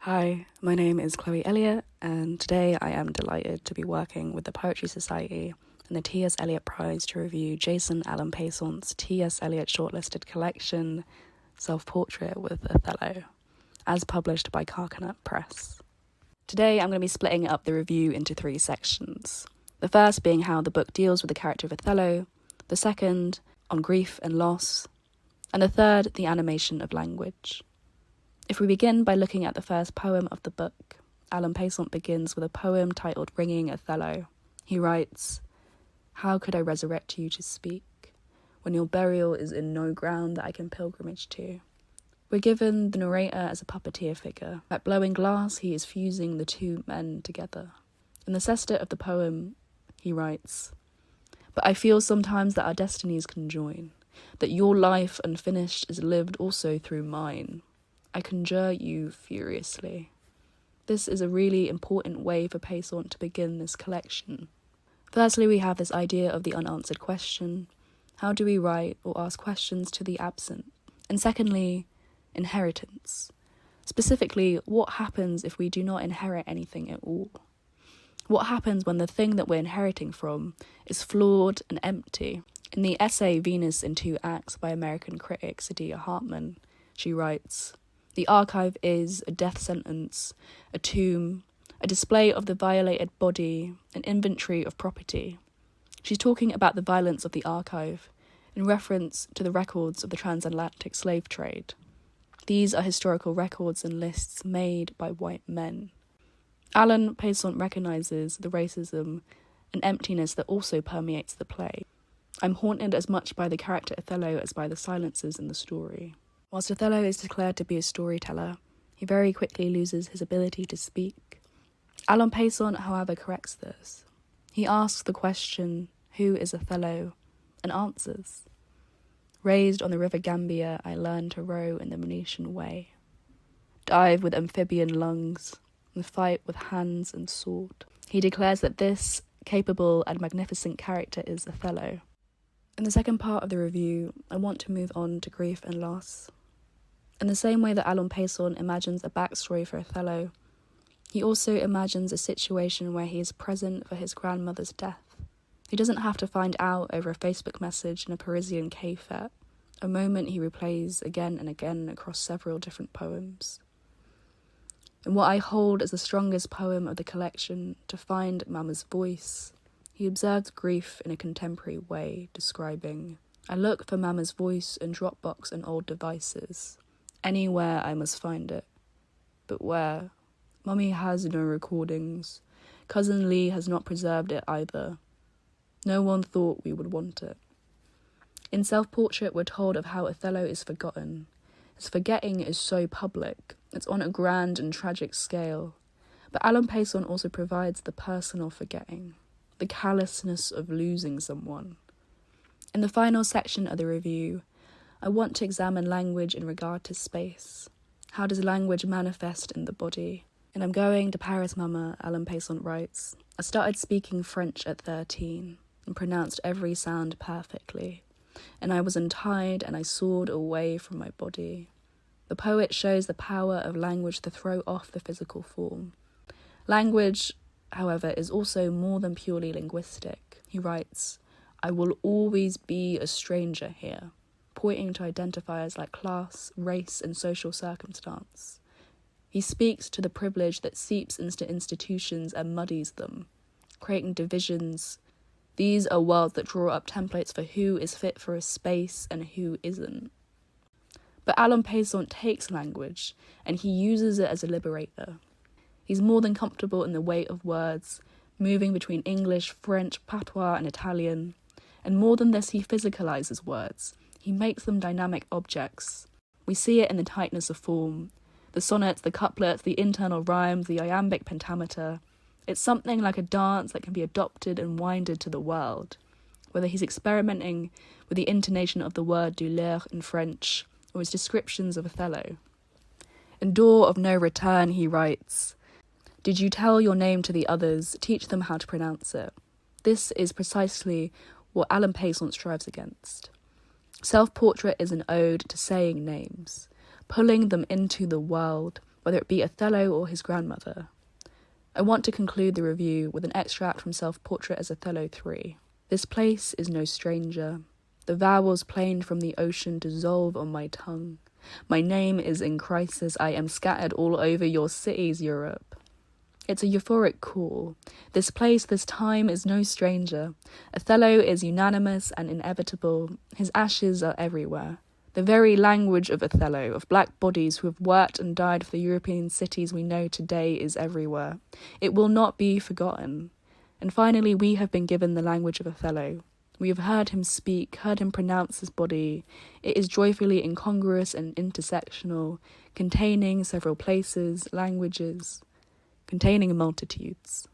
Hi, my name is Chloe Elliott, and today I am delighted to be working with the Poetry Society and the T.S. Eliot Prize to review Jason Allen Paisant's T.S. Eliot shortlisted collection, Self-Portrait with Othello, as published by Carcanet Press. Today I'm going to be splitting up the review into three sections. The first being how the book deals with the character of Othello, the second on grief and loss, and the third the animation of language. If we begin by looking at the first poem of the book, Allen Paisant begins with a poem titled Ringing Othello. He writes, "How could I resurrect you to speak, when your burial is in no ground that I can pilgrimage to?" We're given the narrator as a puppeteer figure. At blowing glass, he is fusing the two men together. In the sestet of the poem, he writes, "But I feel sometimes that our destinies conjoin, that your life unfinished is lived also through mine. I conjure you furiously." This is a really important way for Paisant to begin this collection. Firstly, we have this idea of the unanswered question. How do we write or ask questions to the absent? And secondly, inheritance. Specifically, what happens if we do not inherit anything at all? What happens when the thing that we're inheriting from is flawed and empty? In the essay Venus in Two Acts by American critic Saidiya Hartman, she writes, "The archive is a death sentence, a tomb, a display of the violated body, an inventory of property." She's talking about the violence of the archive in reference to the records of the transatlantic slave trade. These are historical records and lists made by white men. Allen Paisant recognises the racism and emptiness that also permeates the play. I'm haunted as much by the character Othello as by the silences in the story. Whilst Othello is declared to be a storyteller, he very quickly loses his ability to speak. Allen Paisant, however, corrects this. He asks the question, "Who is Othello?" and answers, "Raised on the river Gambia, I learned to row in the Venetian way, dive with amphibian lungs, and fight with hands and sword." He declares that this capable and magnificent character is Othello. In the second part of the review, I want to move on to grief and loss. In the same way that Allen Paisant imagines a backstory for Othello, he also imagines a situation where he is present for his grandmother's death. He doesn't have to find out over a Facebook message in a Parisian cafe, a moment he replays again and again across several different poems. In what I hold as the strongest poem of the collection, To Find Mama's Voice, he observes grief in a contemporary way, describing, "I look for Mama's voice in Dropbox and old devices. Anywhere I must find it. But where? Mummy has no recordings. Cousin Lee has not preserved it either. No one thought we would want it." In Self-Portrait, we're told of how Othello is forgotten. His forgetting is so public. It's on a grand and tragic scale. But Allen Paisant also provides the personal forgetting, the callousness of losing someone. In the final section of the review, I want to examine language in regard to space. How does language manifest in the body? And I'm going to Paris, Mama, Allen Paisant writes. "I started speaking French at 13 and pronounced every sound perfectly. And I was untied and I soared away from my body." The poet shows the power of language to throw off the physical form. Language, however, is also more than purely linguistic. He writes, "I will always be a stranger here," pointing to identifiers like class, race, and social circumstance. He speaks to the privilege that seeps into institutions and muddies them, creating divisions. These are worlds that draw up templates for who is fit for a space and who isn't. But Allen Paisant takes language, and he uses it as a liberator. He's more than comfortable in the weight of words, moving between English, French, patois, and Italian. And more than this, he physicalizes words. He makes them dynamic objects. We see it in the tightness of form. The sonnets, the couplets, the internal rhymes, the iambic pentameter. It's something like a dance that can be adopted and winded to the world. Whether he's experimenting with the intonation of the word douleur in French, or his descriptions of Othello. In Door of No Return, he writes, "Did you tell your name to the others, teach them how to pronounce it?" This is precisely what Allen Paisant strives against. Self-Portrait is an ode to saying names, pulling them into the world, whether it be Othello or his grandmother. I want to conclude the review with an extract from Self-Portrait as Othello 3. This place is no stranger. The vowels plain from the ocean dissolve on my tongue. My name is in crisis. I am scattered all over your cities, Europe. It's a euphoric call. This place, this time is no stranger. Othello is unanimous and inevitable. His ashes are everywhere. The very language of Othello, of black bodies who have worked and died for the European cities we know today, is everywhere. It will not be forgotten. And finally, we have been given the language of Othello. We have heard him speak, heard him pronounce his body. It is joyfully incongruous and intersectional, containing several places, languages, containing multitudes.